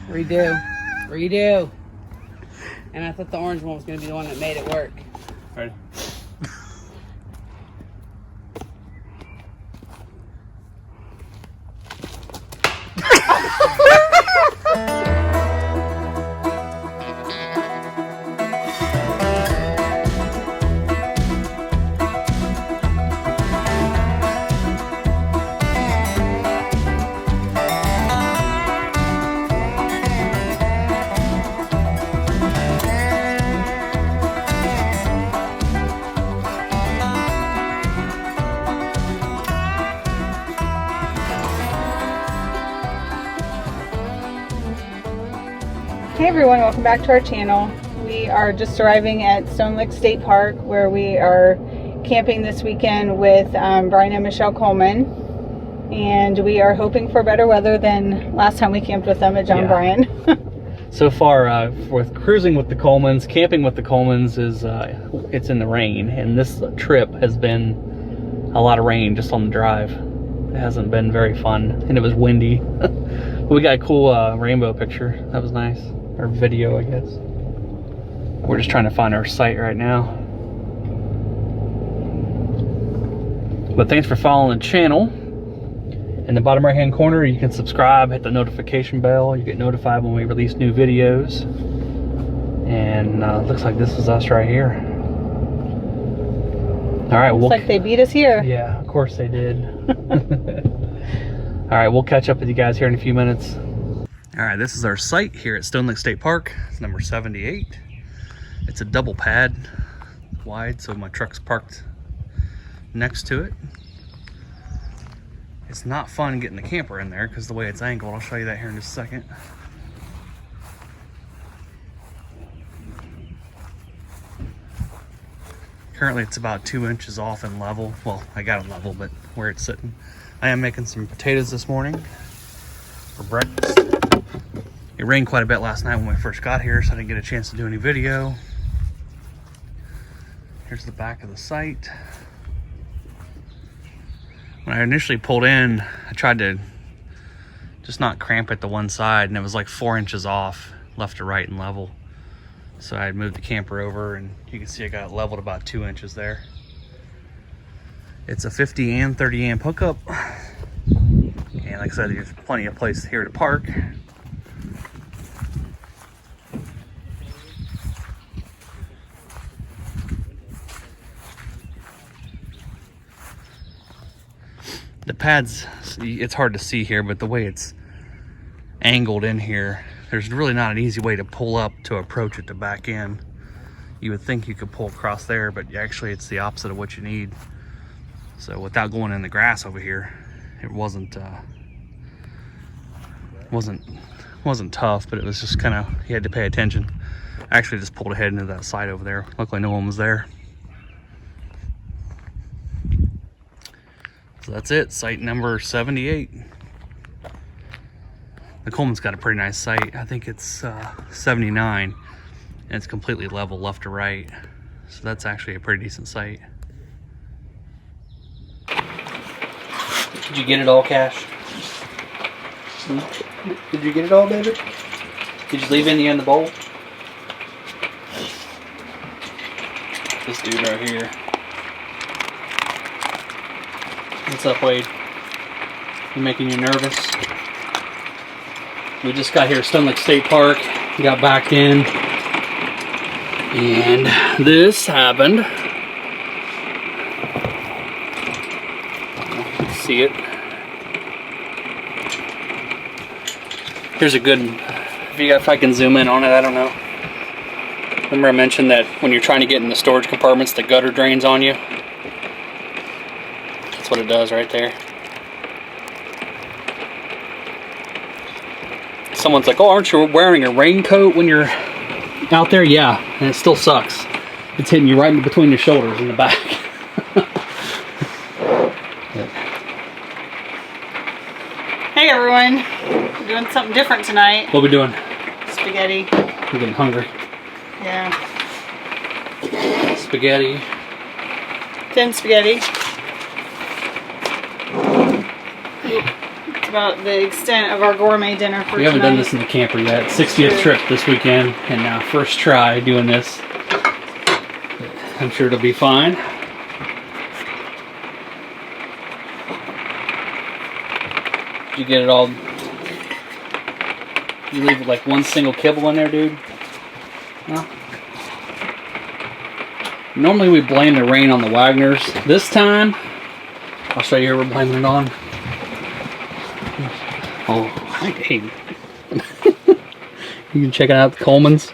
Redo. Redo. And I thought the orange one was going to be the one that made it work. Ready? Hey everyone, welcome back to our channel. We are just arriving at Stonelick State Park where we are camping this weekend with Brian and Michelle Coleman, and we are hoping for better weather than last time we camped with them at John Bryan. So far with cruising with the Colemans, camping with the Colemans is it's in the rain, and this trip has been a lot of rain just on the drive. It hasn't been very fun, and it was windy. We got a cool rainbow picture. That was nice. Or video, I guess. We're just trying to find our site right now. But thanks for following the channel. In the bottom right hand corner you can subscribe, hit the notification bell. You get notified when we release new videos. And looks like this is us right here. Alright, Looks like they beat us here. Yeah, of course they did. Alright, we'll catch up with you guys here in a few minutes. Alright, this is our site here at Stonelick State Park. It's number 78. It's a double pad wide, so my truck's parked next to it. It's not fun getting the camper in there because the way it's angled. I'll show you that here in just a second. Currently it's about 2 inches off in level. Well, I got it level, but where it's sitting. I am making some potatoes this morning for breakfast. It rained quite a bit last night when we first got here, so I didn't get a chance to do any video. Here's the back of the site. When I initially pulled in, I tried to just not cramp at the one side, and it was like 4 inches off left to right and level. So I moved the camper over, and you can see I got it leveled about 2 inches there. It's a 50 and 30 amp hookup. And like I said, there's plenty of place here to park. The pads, it's hard to see here, but the way it's angled in here, there's really not an easy way to pull up to approach it to back in. You would think you could pull across there, but actually it's the opposite of what you need. So without going in the grass over here, it wasn't tough, but it was just kind of, you had to pay attention. I actually just pulled ahead into that side over there. Luckily no one was there. So that's it, site number 78. The Coleman's got a pretty nice site. I think it's 79, and it's completely level left to right. So that's actually a pretty decent site. Did you get it all, Cash? Did you get it all, baby? Did you leave any in the bowl? This dude right here. What's up, Wade? You making you nervous? We just got here at Stonelick State Park, got back in, and this happened. See it? Here's a good, if I can zoom in on it, I don't know. Remember I mentioned that when you're trying to get in the storage compartments, the gutter drains on you? That's what it does right there. Someone's like, oh, aren't you wearing a raincoat when you're out there? Yeah, and it still sucks. It's hitting you right in between your shoulders in the back. Hey everyone, we're doing something different tonight. What are we doing? Spaghetti. We're getting hungry. Yeah. Spaghetti. Thin spaghetti. about the extent of our gourmet dinner for We haven't tonight. done this in the camper yet. 60th trip this weekend, and first try doing this. I'm sure it'll be fine. Did you get it all? You leave like one single kibble in there, dude? No? Normally we blame the rain on the Wagners. This time, I'll show you who we're blaming it on. Oh, hey. You can check out the Colemans.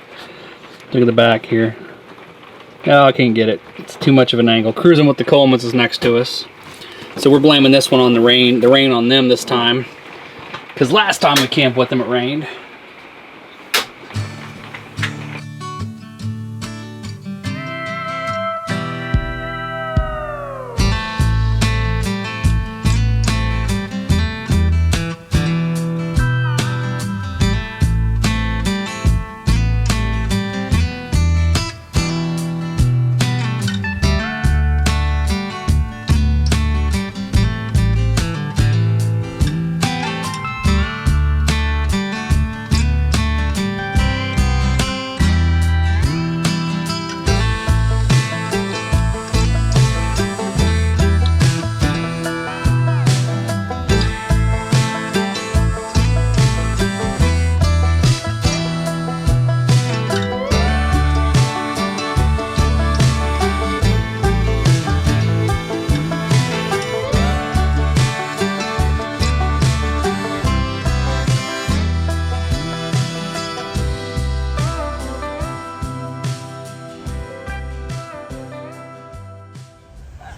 Look at the back here. Oh, I can't get it. It's too much of an angle. Cruisin with the Colemans is next to us. So we're blaming this one on the rain on them this time. Because last time we camped with them, it rained.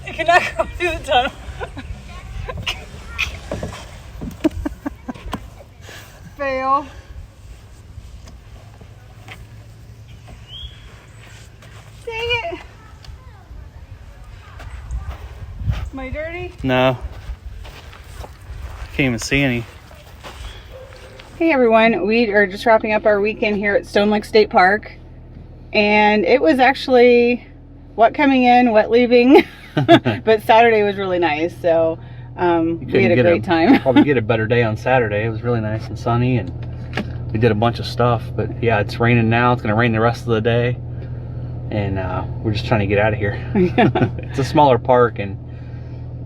I cannot go through the tunnel. Fail. Dang it. Am I dirty? No. Can't even see any. Hey everyone, we are just wrapping up our weekend here at Stonelick State Park. And it was actually wet coming in, wet leaving. But Saturday was really nice, so we had a great time. Probably get a better day on Saturday. It was really nice and sunny, and we did a bunch of stuff. But yeah, it's raining now. It's going to rain the rest of the day, and we're just trying to get out of here. It's a smaller park, and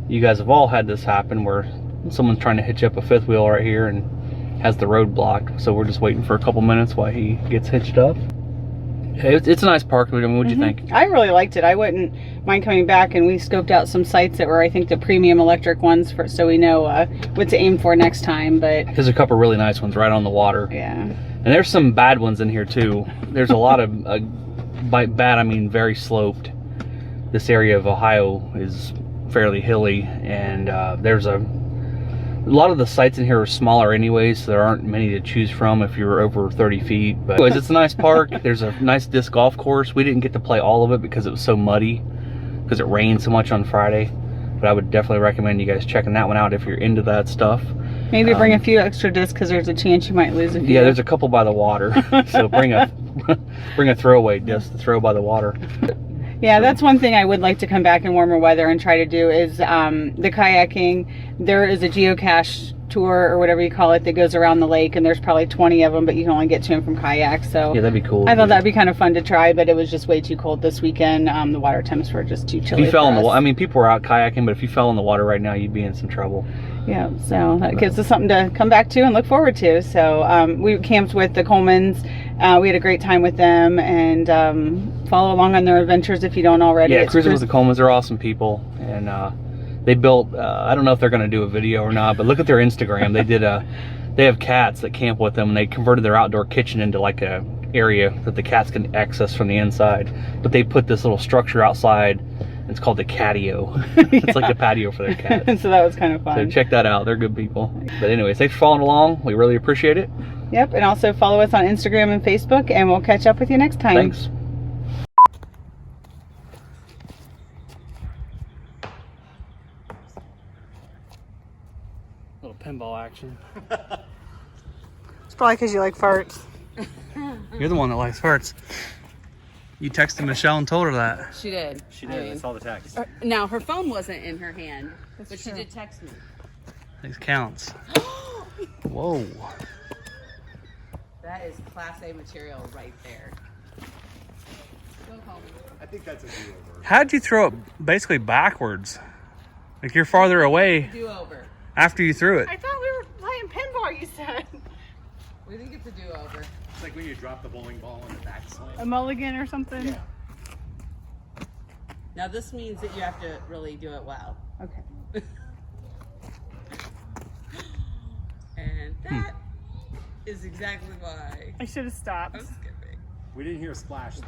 you guys have all had this happen where someone's trying to hitch up a fifth wheel right here and has the road blocked. So we're just waiting for a couple minutes while he gets hitched up. It's a nice park. I mean, what'd you think? I really liked it. I wouldn't mind coming back, and we scoped out some sites that were, I think, the premium electric ones, so we know what to aim for next time. But There's a couple really nice ones right on the water. yeah. And there's some bad ones in here too. There's a lot of, by bad I mean very sloped. This area of Ohio is fairly hilly, and there's a lot of the sites in here are smaller anyways, so there aren't many to choose from if you're over 30 feet. But anyways, it's a nice park. There's a nice disc golf course. We didn't get to play all of it because it was so muddy, because it rained so much on Friday. But I would definitely recommend you guys checking that one out if you're into that stuff. Maybe bring a few extra discs, because there's a chance you might lose a few. Yeah, there's a couple by the water. So bring a throwaway disc to throw by the water. Yeah, that's one thing I would like to come back in warmer weather and try to do is the kayaking. There is a geocache tour, or whatever you call it, that goes around the lake, and there's probably 20 of them, but you can only get to them from kayak. So yeah, that'd be cool. I thought that'd be kind of fun to try, but it was just way too cold this weekend. The water temps were just too chilly. If you fell in the water, I mean, people were out kayaking, but if you fell in the water right now, you'd be in some trouble. Yeah, so that gives us something to come back to and look forward to. So we camped with the Colemans. We had a great time with them, and follow along on their adventures if you don't already. Yeah, Cruisin with the Colemans, they're awesome people, and they built. I don't know if they're going to do a video or not, but look at their Instagram. They have cats that camp with them, and they converted their outdoor kitchen into like a area that the cats can access from the inside. But they put this little structure outside. It's called the catio. It's like the patio for their cats. So that was kind of fun. So check that out. They're good people. But anyways, thanks for following along. We really appreciate it. Yep, and also follow us on Instagram and Facebook, and we'll catch up with you next time. Thanks. Little pinball action. It's probably because you like farts. You're the one that likes farts. You texted Michelle and told her that. She did. She did. I saw the text. Now, her phone wasn't in her hand, but she did text me. These counts. Whoa. That is Class A material right there. Go home. I think that's a do-over. How'd you throw it basically backwards? Like you're farther away Do-over. after you threw it. I thought we were playing pinball, you said. We think it's a do-over. It's like when you drop the bowling ball in the backswing. A mulligan or something? Yeah. Now this means that you have to really do it well. Okay. And that is exactly why I should have stopped. I'm skipping. We didn't hear a splash though.